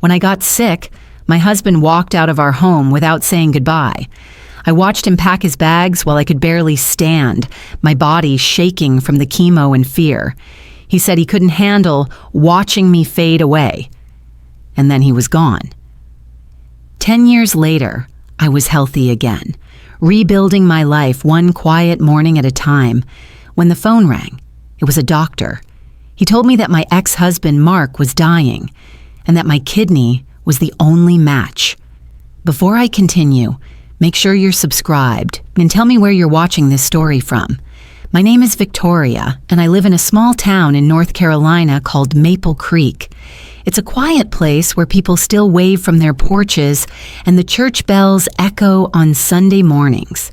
When I got sick, my husband walked out of our home without saying goodbye. I watched him pack his bags while I could barely stand, my body shaking from the chemo and fear. He said he couldn't handle watching me fade away. And then he was gone. 10 years later, I was healthy again, rebuilding my life one quiet morning at a time, when the phone rang. It was a doctor. He told me that my ex-husband, Mark, was dying, and that my kidney was the only match. Before I continue, make sure you're subscribed and tell me where you're watching this story from. My name is Victoria, and I live in a small town in North Carolina called Maple Creek. It's a quiet place where people still wave from their porches and the church bells echo on Sunday mornings.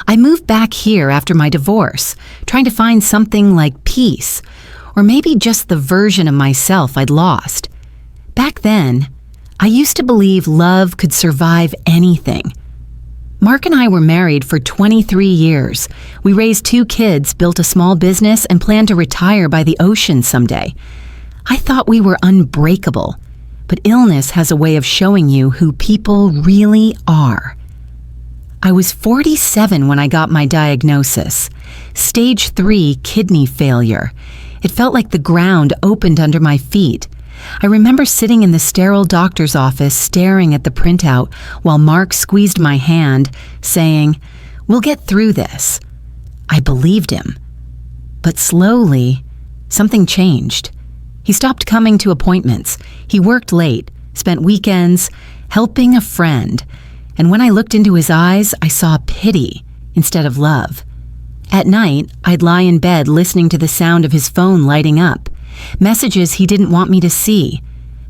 I moved back here after my divorce, trying to find something like peace, or maybe just the version of myself I'd lost. Back then, I used to believe love could survive anything. Mark and I were married for 23 years. We raised 2 kids, built a small business, and planned to retire by the ocean someday. I thought we were unbreakable, but illness has a way of showing you who people really are. I was 47 when I got my diagnosis. Stage 3 kidney failure. It felt like the ground opened under my feet. I remember sitting in the sterile doctor's office staring at the printout while Mark squeezed my hand, saying, "We'll get through this." I believed him. But slowly, something changed. He stopped coming to appointments. He worked late, spent weekends, helping a friend. And when I looked into his eyes, I saw pity instead of love. At night, I'd lie in bed listening to the sound of his phone lighting up. Messages he didn't want me to see.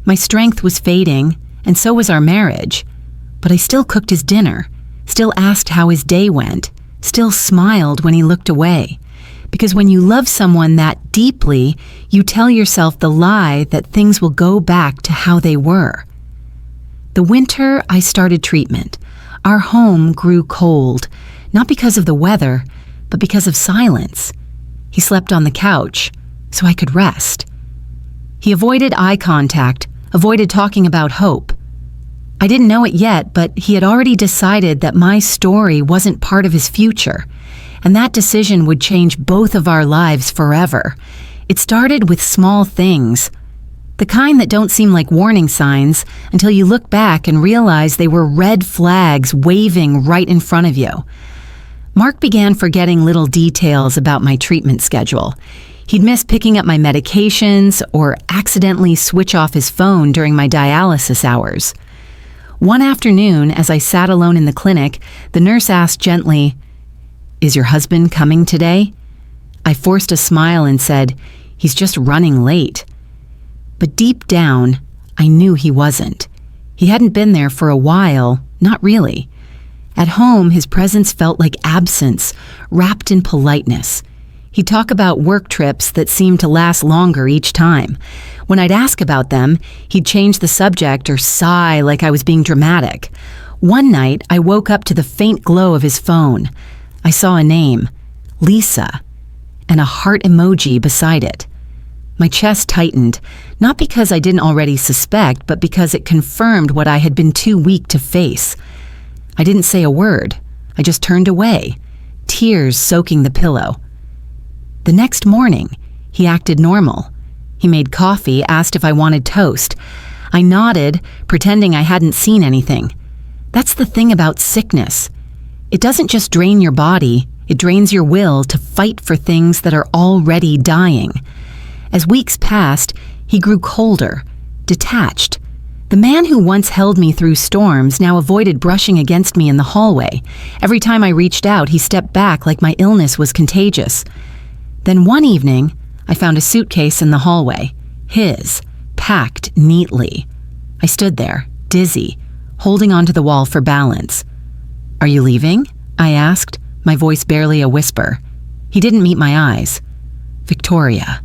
My strength was fading, and so was our marriage. But I still cooked his dinner, still asked how his day went, still smiled when he looked away. Because when you love someone that deeply, you tell yourself the lie that things will go back to how they were. The winter, I started treatment. Our home grew cold, not because of the weather, but because of silence. He slept on the couch, so I could rest. He avoided eye contact, avoided talking about hope. I didn't know it yet, but he had already decided that my story wasn't part of his future, and that decision would change both of our lives forever. It started with small things, the kind that don't seem like warning signs until you look back and realize they were red flags waving right in front of you. Mark began forgetting little details about my treatment schedule. He'd miss picking up my medications or accidentally switch off his phone during my dialysis hours. One afternoon, as I sat alone in the clinic, the nurse asked gently, "Is your husband coming today?" I forced a smile and said, "He's just running late." But deep down, I knew he wasn't. He hadn't been there for a while, not really. At home, his presence felt like absence, wrapped in politeness. He'd talk about work trips that seemed to last longer each time. When I'd ask about them, he'd change the subject or sigh like I was being dramatic. One night, I woke up to the faint glow of his phone. I saw a name, Lisa, and a heart emoji beside it. My chest tightened, not because I didn't already suspect, but because it confirmed what I had been too weak to face. I didn't say a word. I just turned away, tears soaking the pillow. The next morning, he acted normal. He made coffee, asked if I wanted toast. I nodded, pretending I hadn't seen anything. That's the thing about sickness. It doesn't just drain your body, it drains your will to fight for things that are already dying. As weeks passed, he grew colder, detached. The man who once held me through storms now avoided brushing against me in the hallway. Every time I reached out, he stepped back like my illness was contagious. Then one evening, I found a suitcase in the hallway, his, packed neatly. I stood there, dizzy, holding onto the wall for balance. "Are you leaving?" I asked, my voice barely a whisper. He didn't meet my eyes. "Victoria,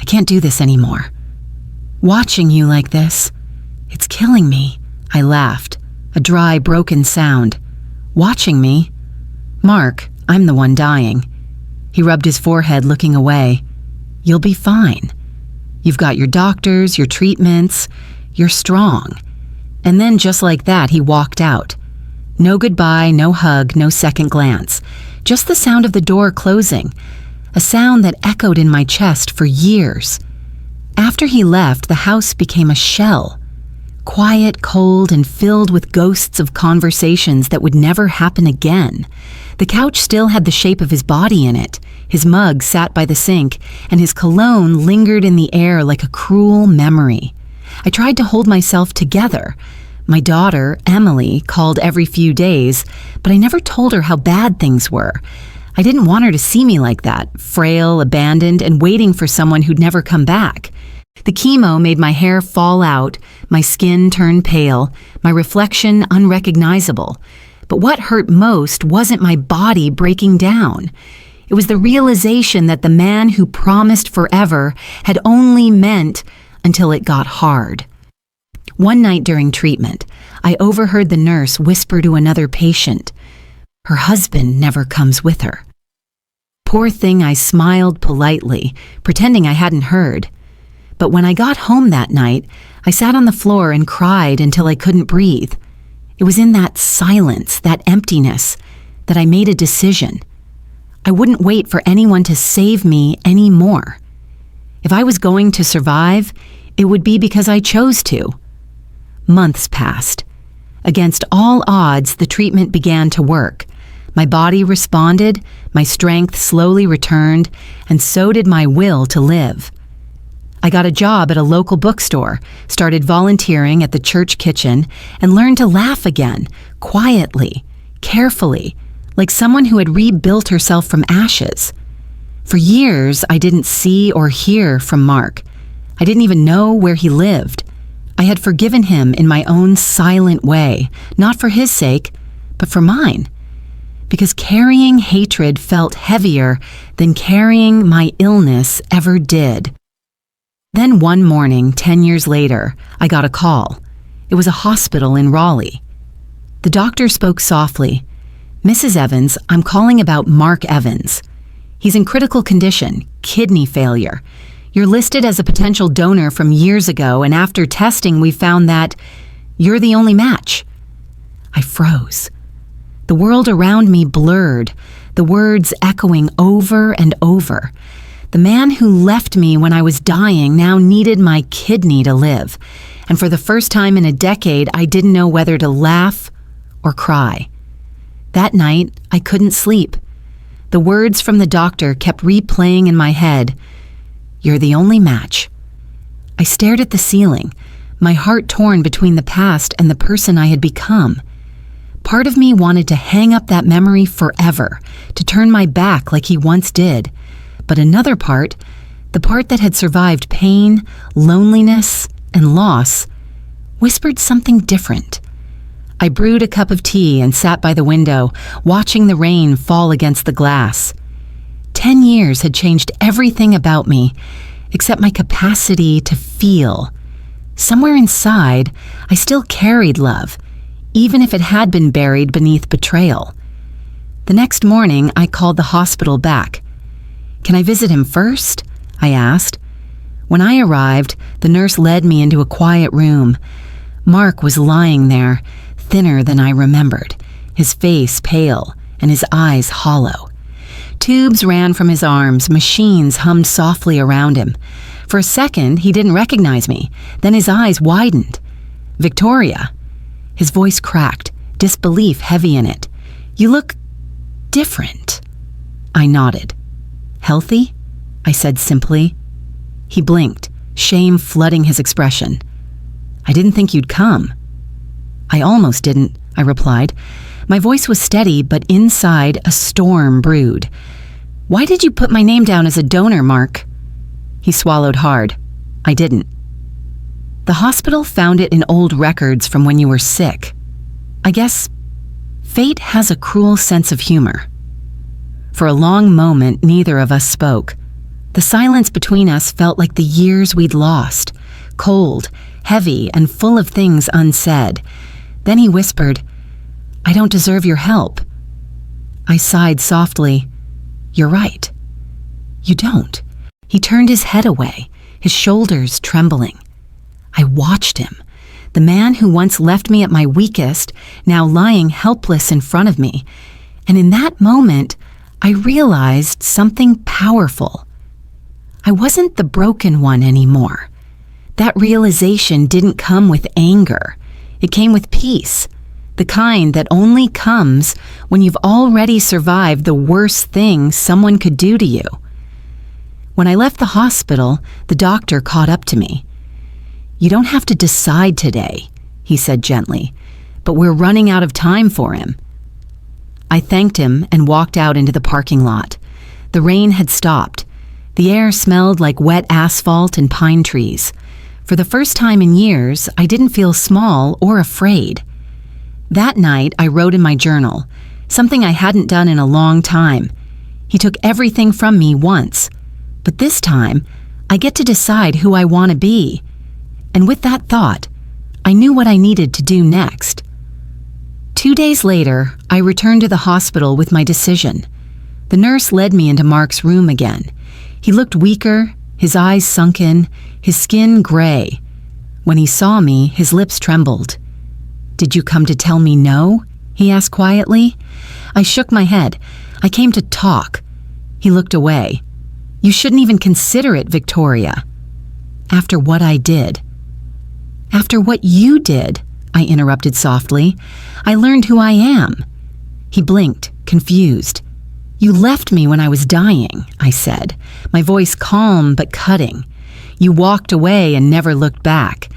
I can't do this anymore. Watching you like this, it's killing me," I laughed, a dry, broken sound. "Watching me? Mark, I'm the one dying." He rubbed his forehead, looking away. "You'll be fine. You've got your doctors, your treatments. "You're strong." And then just like that, he walked out. No goodbye, no hug, no second glance. Just the sound of the door closing, a sound that echoed in my chest for years. After he left, the house became a shell. Quiet, cold, and filled with ghosts of conversations that would never happen again. The couch still had the shape of his body in it. His mug sat by the sink, and his cologne lingered in the air like a cruel memory. I tried to hold myself together. My daughter, Emily, called every few days, but I never told her how bad things were. I didn't want her to see me like that, frail, abandoned, and waiting for someone who'd never come back. The chemo made my hair fall out, my skin turn pale, my reflection unrecognizable. But what hurt most wasn't my body breaking down. It was the realization that the man who promised forever had only meant until it got hard. One night during treatment, I overheard the nurse whisper to another patient, "Her husband never comes with her." Poor thing, I smiled politely, pretending I hadn't heard. But when I got home that night, I sat on the floor and cried until I couldn't breathe. It was in that silence, that emptiness, that I made a decision. I wouldn't wait for anyone to save me anymore. If I was going to survive, it would be because I chose to. Months passed. Against all odds, the treatment began to work. My body responded, my strength slowly returned, and so did my will to live. I got a job at a local bookstore, started volunteering at the church kitchen, and learned to laugh again, quietly, carefully, like someone who had rebuilt herself from ashes. For years, I didn't see or hear from Mark. I didn't even know where he lived. I had forgiven him in my own silent way, not for his sake, but for mine. Because carrying hatred felt heavier than carrying my illness ever did. Then one morning, 10 years later, I got a call. It was a hospital in Raleigh. The doctor spoke softly. "Mrs. Evans, I'm calling about Mark Evans. He's in critical condition, kidney failure. You're listed as a potential donor from years ago, and after testing, we found that you're the only match." I froze. The world around me blurred, the words echoing over and over. The man who left me when I was dying now needed my kidney to live, and for the first time in a decade, I didn't know whether to laugh or cry. That night, I couldn't sleep. The words from the doctor kept replaying in my head. "You're the only match." I stared at the ceiling, my heart torn between the past and the person I had become. Part of me wanted to hang up that memory forever, to turn my back like he once did. But another part, the part that had survived pain, loneliness, and loss, whispered something different. I brewed a cup of tea and sat by the window, watching the rain fall against the glass. 10 years had changed everything about me, except my capacity to feel. Somewhere inside, I still carried love, even if it had been buried beneath betrayal. The next morning, I called the hospital back. "Can I visit him first?" I asked. When I arrived, the nurse led me into a quiet room. Mark was lying there, thinner than I remembered, his face pale and his eyes hollow. Tubes ran from his arms, machines hummed softly around him. For a second, he didn't recognize me. Then his eyes widened. "Victoria." His voice cracked, disbelief heavy in it. "You look different." I nodded. "Healthy?" I said simply. He blinked, shame flooding his expression. "I didn't think you'd come." "I almost didn't," I replied. My voice was steady, but inside a storm brewed. "Why did you put my name down as a donor, Mark?" He swallowed hard. "I didn't." "The hospital found it in old records from when you were sick. I guess fate has a cruel sense of humor." For a long moment, neither of us spoke. The silence between us felt like the years we'd lost, cold, heavy, and full of things unsaid. Then he whispered, "I don't deserve your help." I sighed softly. "You're right. You don't." He turned his head away, his shoulders trembling. I watched him, The man who once left me at my weakest, now lying helpless in front of me. And in that moment, I realized something powerful. I wasn't the broken one anymore. That realization didn't come with anger. It came with peace, the kind that only comes when you've already survived the worst thing someone could do to you. When I left the hospital, the doctor caught up to me. "You don't have to decide today," he said gently, "but we're running out of time for him." I thanked him and walked out into the parking lot. The rain had stopped. The air smelled like wet asphalt and pine trees. For the first time in years, I didn't feel small or afraid. That night, I wrote in my journal, something I hadn't done in a long time. He took everything from me once, but this time, I get to decide who I want to be. And with that thought, I knew what I needed to do next. 2 days later, I returned to the hospital with my decision. The nurse led me into Mark's room again. He looked weaker, his eyes sunken, his skin gray. When he saw me, his lips trembled. "Did you come to tell me no?" he asked quietly. I shook my head. "I came to talk." He looked away. "You shouldn't even consider it, Victoria." "After what I did." "After what you did," I interrupted softly. "I learned who I am." He blinked, confused. "You left me when I was dying," I said, my voice calm but cutting. "You walked away and never looked back.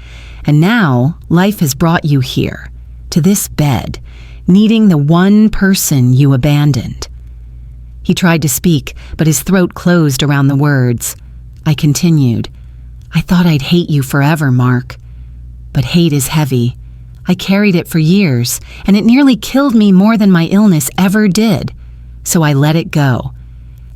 And now life has brought you here, to this bed, needing the one person you abandoned." He tried to speak, but his throat closed around the words. I continued, "I thought I'd hate you forever, Mark. But hate is heavy. I carried it for years, and it nearly killed me more than my illness ever did. So I let it go.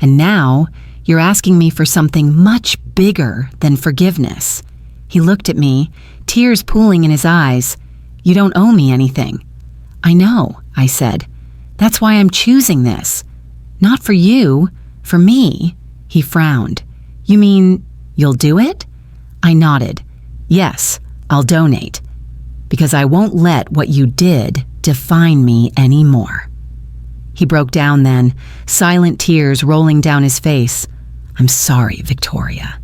And now you're asking me for something much bigger than forgiveness." He looked at me, tears pooling in his eyes. "You don't owe me anything." "I know," I said. "That's why I'm choosing this. Not for you, for me." He frowned. "You mean you'll do it?" I nodded. "Yes, I'll donate. Because I won't let what you did define me anymore." He broke down then, silent tears rolling down his face. "I'm sorry, Victoria."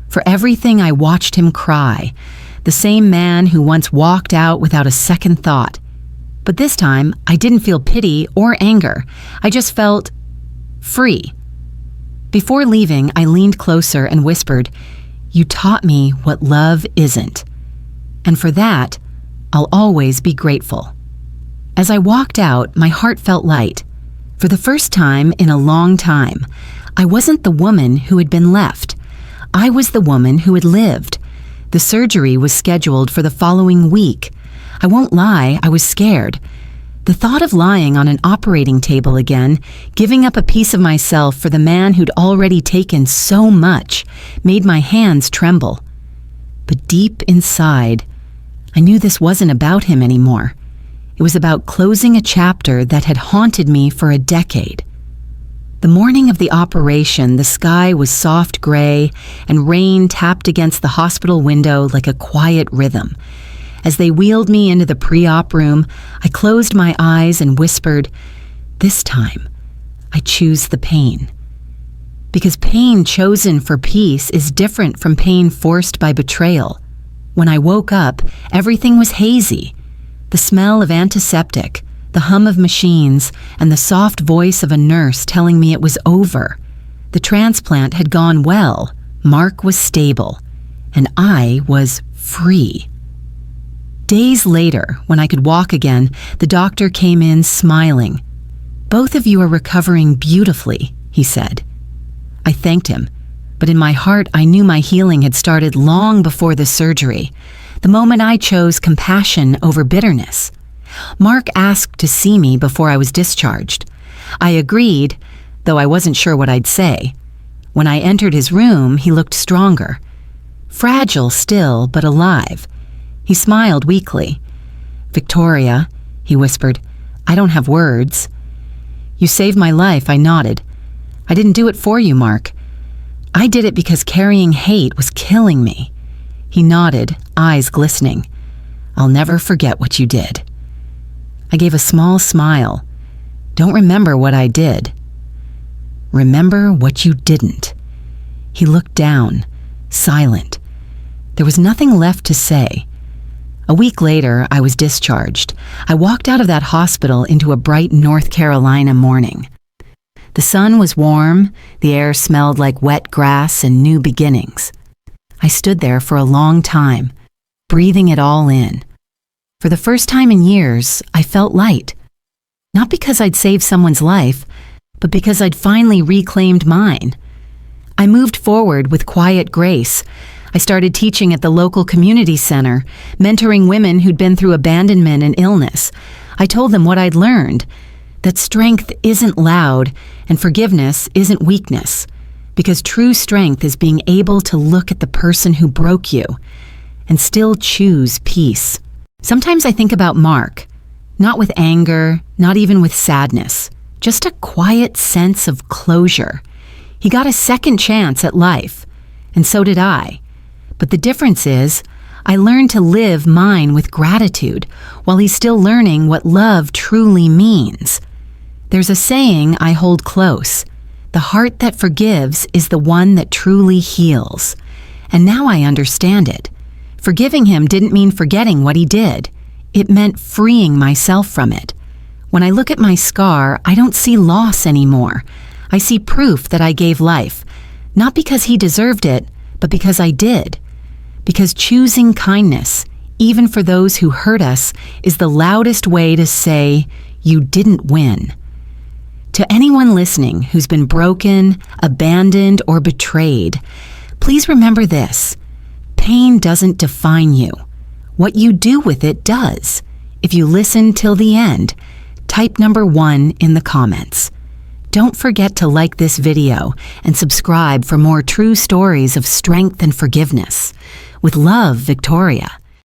For everything I watched him cry, the same man who once walked out without a second thought. But this time, I didn't feel pity or anger. I just felt free. Before leaving, I leaned closer and whispered, "You taught me what love isn't. And for that, I'll always be grateful." As I walked out, my heart felt light. For the first time in a long time, I wasn't the woman who had been left. I was the woman who had lived. The surgery was scheduled for the following week. I won't lie, I was scared. The thought of lying on an operating table again, giving up a piece of myself for the man who'd already taken so much, made my hands tremble. But deep inside, I knew this wasn't about him anymore. It was about closing a chapter that had haunted me for a decade. The morning of the operation, the sky was soft gray, and rain tapped against the hospital window like a quiet rhythm. As they wheeled me into the pre-op room, I closed my eyes and whispered, "This time, I choose the pain." Because pain chosen for peace is different from pain forced by betrayal. When I woke up, everything was hazy. The smell of antiseptic, the hum of machines, and the soft voice of a nurse telling me it was over. The transplant had gone well, Mark was stable, and I was free. Days later, when I could walk again, the doctor came in smiling. "Both of you are recovering beautifully," he said. I thanked him, but in my heart I knew my healing had started long before the surgery, the moment I chose compassion over bitterness. Mark asked to see me before I was discharged. I agreed, though I wasn't sure what I'd say. When I entered his room, he looked stronger. Fragile still, but alive. He smiled weakly. "Victoria," he whispered, "I don't have words." "You saved my life," I nodded. "I didn't do it for you, Mark. I did it because carrying hate was killing me." He nodded, eyes glistening. I'll never forget what you did. I gave a small smile. Don't remember what I did. Remember what you didn't. He looked down, silent. There was nothing left to say. A week later, I was discharged. I walked out of that hospital into a bright North Carolina morning. The sun was warm, the air smelled like wet grass and new beginnings. I stood there for a long time, breathing it all in. For the first time in years, I felt light. Not because I'd saved someone's life, but because I'd finally reclaimed mine. I moved forward with quiet grace. I started teaching at the local community center, mentoring women who'd been through abandonment and illness. I told them what I'd learned, that strength isn't loud and forgiveness isn't weakness, because true strength is being able to look at the person who broke you and still choose peace. Sometimes I think about Mark, not with anger, not even with sadness, just a quiet sense of closure. He got a second chance at life, and so did I. But the difference is, I learned to live mine with gratitude while he's still learning what love truly means. There's a saying I hold close. The heart that forgives is the one that truly heals. And now I understand it. Forgiving him didn't mean forgetting what he did. It meant freeing myself from it. When I look at my scar, I don't see loss anymore. I see proof that I gave life, not because he deserved it, but because I did. Because choosing kindness, even for those who hurt us, is the loudest way to say, you didn't win. To anyone listening who's been broken, abandoned, or betrayed, please remember this. Pain doesn't define you. What you do with it does. If you listen till the end, type number 1 in the comments. Don't forget to like this video and subscribe for more true stories of strength and forgiveness. With love, Victoria.